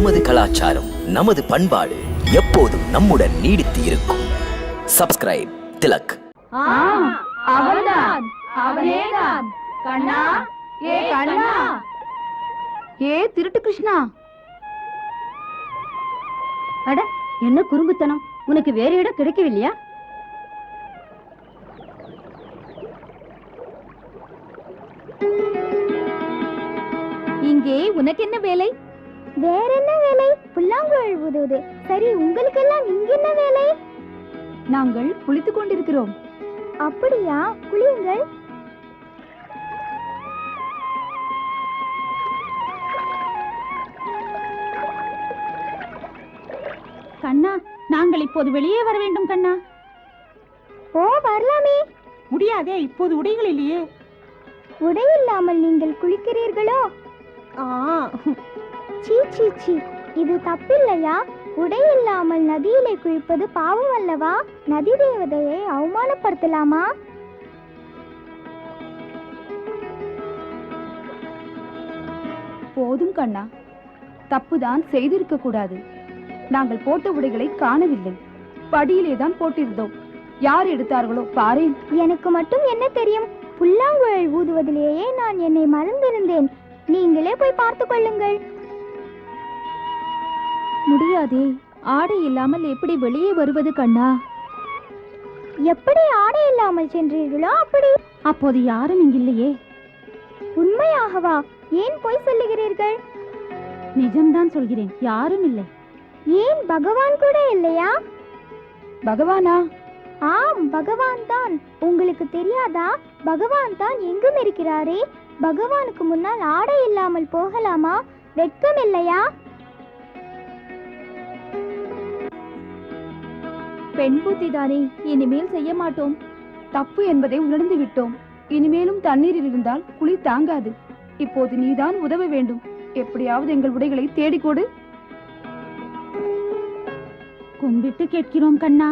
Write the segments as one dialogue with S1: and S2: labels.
S1: நமது கலாச்சாரம், நமது பண்பாடு எப்போதும் நம்முடன் நீடித்து இருக்கும். சப்ஸ்கிரைப் திலக்.
S2: அவன்தான், அவனேதான். கண்ணா, ஏ கண்ணா, ஏ திருட்டு கிருஷ்ணா. அட, என்ன குறும்புத்தனம்! உனக்கு வேற இடம் கிடைக்கவில்லையா? இங்கே உனக்கு என்ன வேலை?
S3: வேற என்ன வேலை? புல்லாங்குழல் ஊதுவது. சரி, உங்களுக்கெல்லாம் இங்க என்ன வேலை?
S2: நாங்கள் குளித்துக் கொண்டிருக்கிறோம்.
S3: அப்படியா? குளியுங்கள்.
S2: கண்ணா, நாங்கள் இப்போது வெளியே வர வேண்டும் கண்ணா.
S3: ஓ, வரலாமே.
S4: முடியாதே, இப்போது உடைகள் இல்லையே.
S3: உடை இல்லாமல் நீங்கள் குளிக்கிறீர்களோ? சீ சீ சீ, இது தப்பில்லையா? உடை இல்லாமல் நதியிலே குளிப்பது பாவம் அல்லவா? நதி தேவதையை அவமானப்படுத்தலாமா?
S2: போதும் கண்ணா, தப்புதான் செய்திருக்க கூடாது. நாங்கள் போட்ட உடைகளை காணவில்லை. படியிலே தான் போட்டிருந்தோம். யார் எடுத்தார்களோ பாரேன்.
S3: எனக்கு மட்டும் என்ன தெரியும்? புல்லாங்குழல் ஊதுவதிலேயே நான் என்னை மறந்திருந்தேன். நீங்களே போய் பார்த்து கொள்ளுங்கள்.
S2: முடியாதே, ஆடை இல்லாமல் எப்படி வெளியே வருவது கண்ணா?
S3: எப்படி ஆடை இல்லாமல் சென்றீர்களோ அப்படி.
S2: அப்போது யாரும் இங்கில்லையே.
S3: உண்மையாகவா? ஏன் போய் சொல்லுகிறீர்கள்?
S2: நிஜம்தான் சொல்கிறேன், யாரும் இல்லை.
S3: ஏன், பகவான் கூட இல்லையா?
S2: பகவானா?
S3: ஆம், பகவான் தான். உங்களுக்கு தெரியாதா? பகவான் தான் எங்கும் இருக்கிறாரே. பகவானுக்கு முன்னால் ஆடை இல்லாமல் போகலாமா? வெட்கம் இல்லையா?
S2: பெண் புத்திதானே, இனிமேல் செய்ய மாட்டோம். தப்பு என்பதை உணர்ந்து விட்டோம். இனிமேலும் தண்ணீரில் இருந்தால் குளிர் தாங்காது. இப்போது நீதான் உதவ வேண்டும். எப்படியாவது எங்கள் உடைகளை தேடிக்கொடு. கும்பிட்டு கேட்கிறோம் கண்ணா.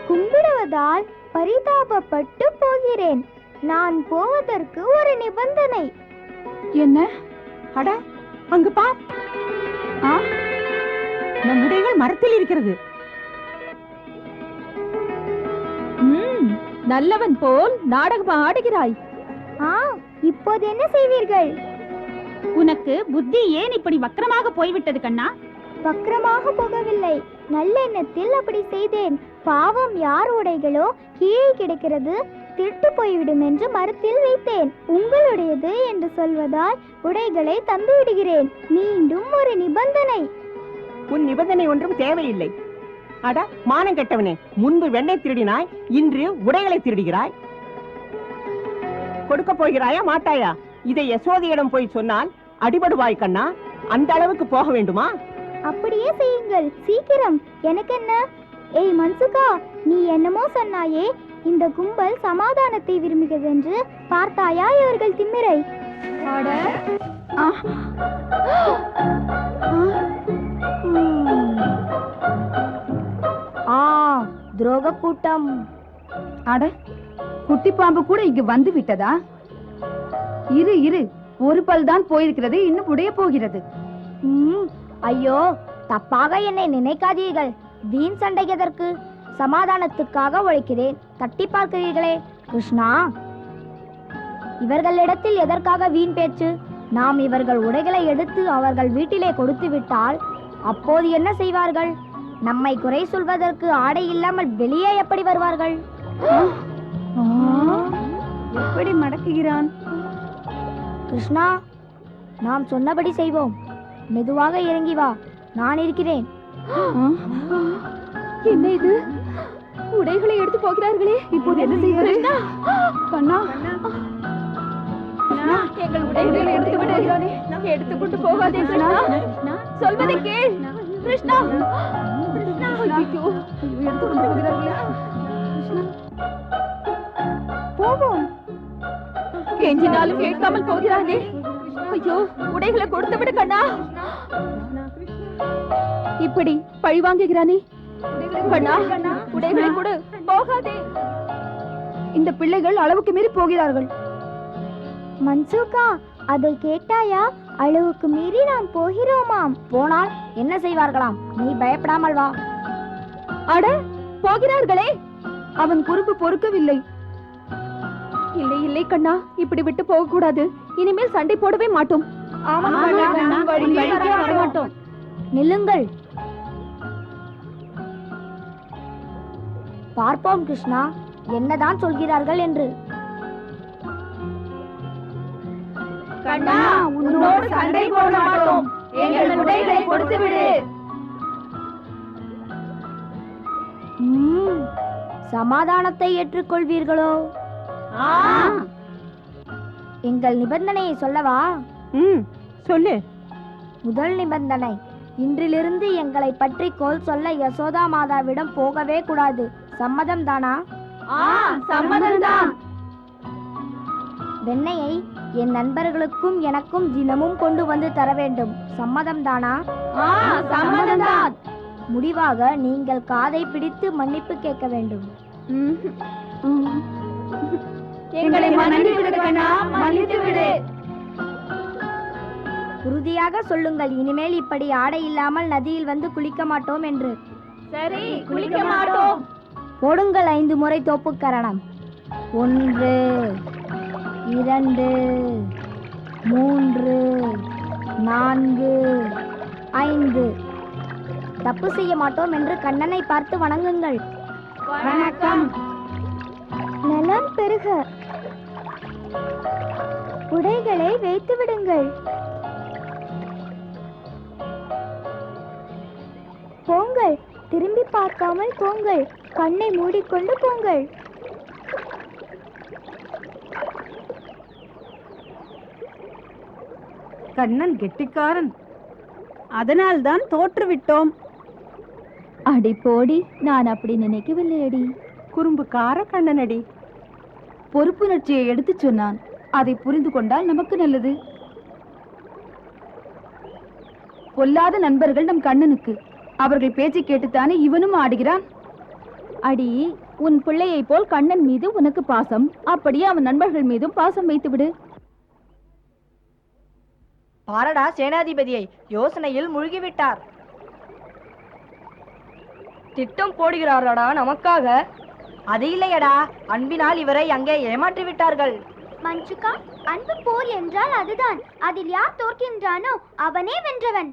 S3: கும்பிடுவதால் பரிதாபப்பட்டு போகிறேன். நான் போவதற்கு ஒரு நிபந்தனை.
S2: என்ன?
S4: அட, அங்கு பார். நம் உடைகள் மரத்தில் இருக்கிறது.
S2: நல்லவன் போல் நாடகம் ஆடுகிறாய்.
S3: இப்போது என்ன செய்வீர்கள்?
S2: உனக்கு புத்தி ஏன் இப்படி வக்கரமாக போய்விட்டது கண்ணா?
S3: வக்கரமாக போகவில்லை, நல்லெண்ணத்தில் அப்படி செய்தேன். பாவம், யார் உடைகளோ கீழே கிடக்கிறது, திருட்டு போய்விடும் என்று மரத்தில் வைத்தேன். உங்களுடையது என்று சொல்வதால் உடைகளை தந்து விடுகிறேன். மீண்டும் ஒரு நிபந்தனை.
S4: உன் நிபந்தனை ஒன்றும் தேவையில்லை. அட, மானம் கெட்டவனே! முன்பு வெண்ணெய் திருடினாய், இன்று உடைகளை திருடுகிறாய். கொடுக்க போகிறாயா மாட்டாயா? இதை யசோதையிடம் போய் சொன்னால் அடிபடுவாய் கண்ணா. அந்த அளவுக்கு போக வேண்டுமா?
S3: அப்படியே செய்யுங்கள், சீக்கிரம். எனக்கு என்ன? ஏய் மன்சுகா, நீ என்னமோ சொன்னாயே, இந்த கும்பல் சமாதானத்தை விரும்புகிறது என்று. பார்த்தாயா இவர்கள் திமிரை? துரோக கூட்டம்.
S2: அட, குட்டி பாம்பு கூட இங்கு வந்து விட்டதா? இரு இரு, ஒரு பல் தான் போயிருக்கிறது, இன்னும் உடைய போகிறது.
S3: ஐயோ, தப்பாக என்னை நினைக்காதீர்கள். வீண் சண்டை எதற்கு? சமாதானத்துக்காக உழைக்கிறேன். தட்டி பார்க்கிறீர்களே. கிருஷ்ணா, இவர்களிடத்தில் எதற்காக வீண் பேச்சு? நாம் இவர்கள் உடைகளை எடுத்து அவர்கள் வீட்டிலே கொடுத்து விட்டால் அப்போது என்ன செய்வார்கள்? நம்மை குறை சொல்வதற்கு ஆடை இல்லாமல் வெளியே எப்படி வருவார்கள்?
S2: எப்படி மடக்குகிறான்?
S3: கிருஷ்ணா, நாம் சொன்னபடி செய்வோம். மெதுவாக இறங்கி வா, நான் இருக்கிறேன்.
S2: என்ன இது? உடைகளை எடுத்து போகிறார்களே. இப்போது என்ன செய்வது? கண்ணா, எங்கள் உடைகளை எடுத்து விடுகிறானே. எடுத்துக்கொண்டு போகாதே கிருஷ்ணா. சொல்வதை கேள் கிருஷ்ணா. எடுத்துக்கொண்டு போகிறார்களே.
S3: போவோம்.
S2: கெஞ்சினாலும் கேட்காமல் போகிறானே. ஐயோ, உடைகளை கொடுத்து விடு கண்ணா. இப்படி பழி வாங்குகிறானே. கண்ணா, உடைகளை கொடு, போகாதே. இந்த பிள்ளைகள் அளவுக்கு மீறி போகிறார்கள்.
S3: மன்சூகா, அதை கேட்டாயா? அளவுக்கு மீறி நாம் போகிறோமாம்.
S5: போனால் என்ன செய்வார்களாம்? நீ பயப்படாமல் வா.
S2: அட, போகிறார்களே! அவன் குறும்பு பொறுக்கவில்லை. இல்லை இல்லை கண்ணா, இப்படி விட்டு போக கூடாது. இனிமேல் சண்டை போடவே மாட்டோம்.
S5: வரமாட்டோம். நில்லுங்கள். பார்ப்போம் கிருஷ்ணா, என்னதான் சொல்கிறார்கள் என்று.
S2: கண்ணா, உன்னோடு சண்டை போட மாட்டோம். எங்கள் உடைகளை கொடுத்து விடு.
S5: சமாதானத்தை ஏற்றுக்கொள்வீர்களோ? எங்கள் நிபந்தனையை சொல்லவா?
S4: சொல்லு.
S5: முதல் நிபந்தனை, இன்றிலிருந்து எங்களை பற்றி கோல் சொல்ல யசோதா மாதாவிடம் போகவே கூடாது. சம்மதம் தானா?
S2: சம்மதம்தான்.
S5: வெண்ணையை என் நண்பர்களுக்கும் எனக்கும் தினமும் கொண்டு வந்து தர வேண்டும். சம்மதம் தானா?
S2: சம்மதம்தான்.
S5: முடிவாக நீங்கள் காதை பிடித்து மன்னிப்பு கேட்க வேண்டும்.
S2: எங்களை மன்னித்து விடு கண்ணா, மன்னித்து விடு.
S5: உறுதியாக சொல்லுங்கள், இனிமேல் இப்படி ஆடை இல்லாமல் நதியில் வந்து குளிக்க மாட்டோம் என்று.
S2: சரி, குளிக்க மாட்டோம்.
S5: போடுங்கள் 5 முறை தோப்புக்கரணம். 1 2 3 4 5. தப்பு செய்ய மாட்டோம் என்று கண்ணனை பார்த்து வணங்குங்கள்.
S2: வணக்கம்.
S3: நலம் பெருக. உடைகளை வைத்து விடுங்கள். போங்கள், திரும்பி பார்க்காமல் போங்கள். கண்ணை மூடிக்கொண்டு போங்கள்.
S4: கண்ணன் கெட்டிக்காரன், அதனால்தான் தோற்றுவிட்டோம்.
S2: அடி போடி, நான் அப்படி நினைக்கவில்லை அடி.
S4: குறும்புக்கார கண்ணனடி.
S2: பொறுப்புணர்ச்சியை எடுத்து சொன்னான். அதை புரிந்து கொண்டால் நமக்கு நல்லது. பொல்லாத நண்பர்கள் நம் கண்ணனுக்கு. அவர்கள் பேச்சை கேட்டுத்தானே இவனும் ஆடுகிறான். அடி, உன் பிள்ளையை போல் கண்ணன் மீது உனக்கு பாசம், அப்படியே அவன் நண்பர்கள் மீதும் பாசம் வைத்து விடு.
S5: பாரடா சேனாதிபதியை, யோசனையில் மூழ்கிவிட்டார். திட்டம் போடுகிறாரடா நமக்காக. அது இல்லையடா, அன்பினால் இவரை அங்கே ஏமாற்றி விட்டார்கள்.
S3: மஞ்சுகா, அன்பு போர் என்றால் அதுதான். அதில் யார் தோற்கின்றானோ அவனே வென்றவன்.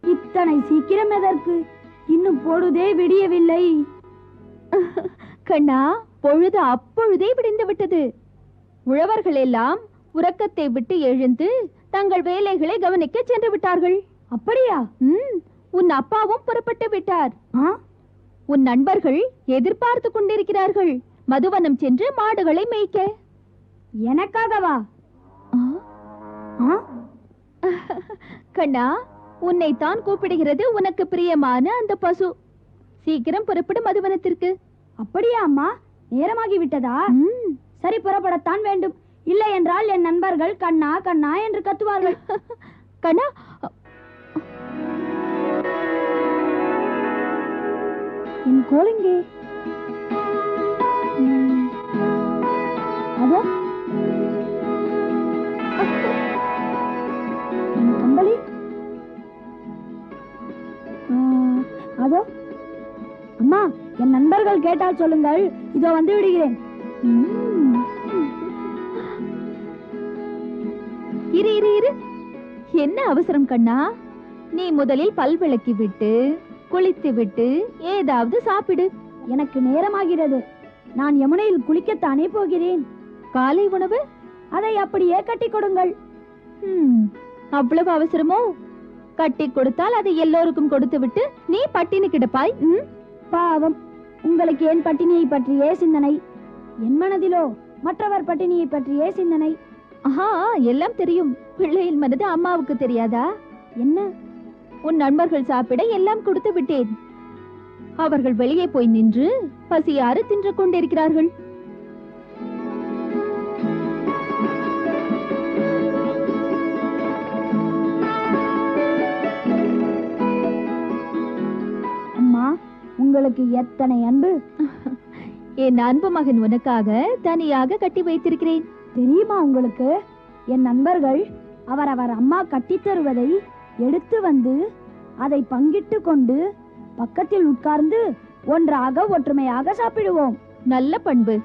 S2: இத்தனை சீக்கிரம் எதற்கு? இன்னும் பொழுதே விடியவில்லை. கண்ணா, பொழுது அப்பொழுதே விடிந்து விட்டது. உழவர்கள் எல்லாம் உறக்கத்தை விட்டு எழுந்து தங்கள் வேலைகளை கவனிக்க சென்று விட்டார்கள். அப்படியா? உன் அப்பாவும் புறப்பட்டு விட்டார். உன் நண்பர்கள் எதிர்பார்த்து கொண்டிருக்கிறார்கள். மதுவனம் சென்று மாடுகளை மேய்க்க. எனக்காகவா? கண்ணா, உன்னைத்தான் கூப்பிடுகிறது உனக்கு பிரியமான அந்த பசு. சீக்கிரம் புறப்படும் மதுவனத்திற்கு. அப்படியா அம்மா? நேரமாகி விட்டதா? சரி, புறப்படத்தான் வேண்டும். இல்லை என்றால் என் நண்பர்கள் கண்ணா கண்ணா என்று கத்துவார்கள். கண்ணா, என் கோலிங்கே அதோ என் கம்பளி அதோ. அம்மா, என் நண்பர்கள் கேட்டால் சொல்லுங்கள், இதோ வந்து விடுகிறேன். இரு இரு இரு, என்ன அவசரம் கண்ணா? நீ முதலில் பல் விளக்கி விட்டு குளித்து விட்டு ஏதாவது சாப்பிடு. எனக்கு நேரமாகிறது. நான் யமுனையில் குளிக்கத்தானே போகிறேன். காலை உணவு அதை அப்படியே கட்டி கொடுங்கள். அவ்வளவு அவசரமோ? கட்டி கொடுத்தால் அதை எல்லோருக்கும் கொடுத்து விட்டு நீ பட்டினி கிடப்பாய். பாவம், உங்களுக்கு என் பட்டினியை பற்றியே சிந்தனை. என் மனதிலோ மற்றவர் பட்டினியை பற்றியே சிந்தனை. ஆஹா, எல்லாம் தெரியும். பிள்ளையின் மனது அம்மாவுக்கு தெரியாதா? என்ன? உன் நண்பர்கள் சாப்பிட எல்லாம் கொடுத்து விட்டேன். அவர்கள் வெளியே போய் நின்று பசியாறு தின்று கொண்டிருக்கிறார்கள். அம்மா, உங்களுக்கு எத்தனை அன்பு! என் அன்பு மகன் உனக்காக தனியாக கட்டி வைத்திருக்கிறேன். தெரியுமா உங்களுக்கு? என் நண்பர்கள் அவரவர் அம்மா கட்டித் தருவதை எடுத்து வந்து அதை பங்கிட்டு கொண்டு பக்கத்தில் உட்கார்ந்து ஒன்றாக ஒற்றுமையாக சாப்பிடுவோம். நல்ல பண்பு.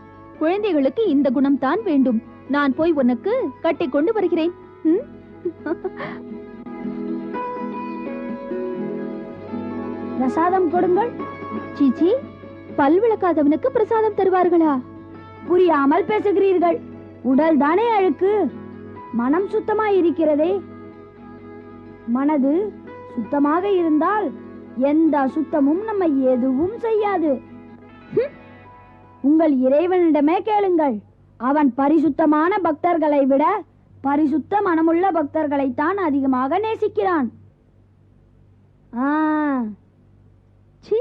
S2: குழந்தைகளுக்கு இந்த குணம் தான் வேண்டும். நான் போய் உனக்கு கட்டி கொண்டு வருகிறேன். பிரசாதம் கொடுங்கள். சீச்சி, பல் விளக்காதவனுக்கு பிரசாதம் தருவார்களா? புரியாமல் பேசுகிறீர்கள். உடல் தானே அழுக்கு, மனம் சுத்தமாய் இருக்கிறதே. மனது சுத்தமாக இருந்தால் எந்த சுத்தமும் நம்மை எதுவும் செய்யாது. உங்கள் இறைவனிடமே கேளுங்கள். அவன் பரிசுத்தமான பக்தர்களை விட பரிசுத்த மனமுள்ள பக்தர்களைத்தான் அதிகமாக நேசிக்கிறான். சி.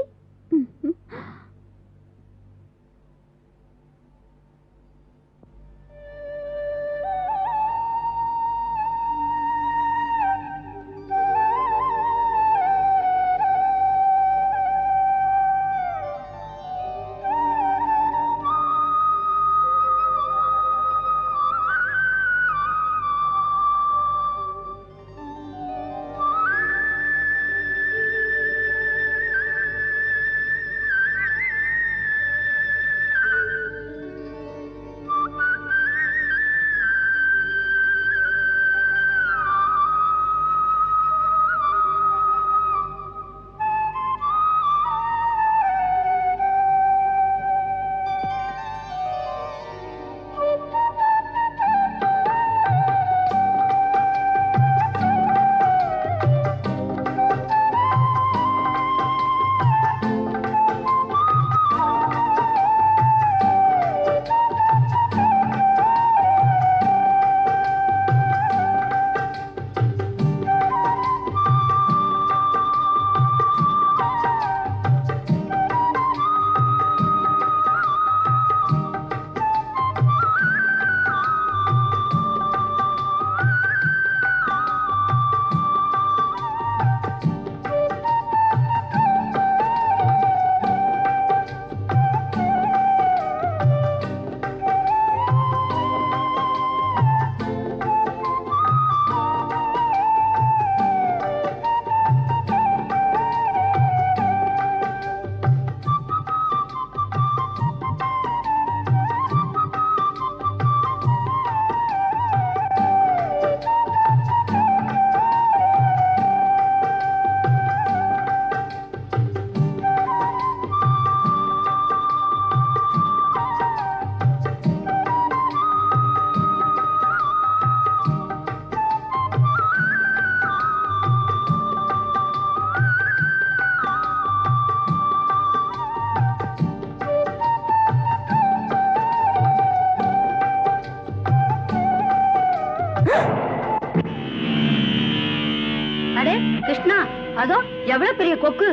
S6: எவ்வளவு பெரிய கொக்கு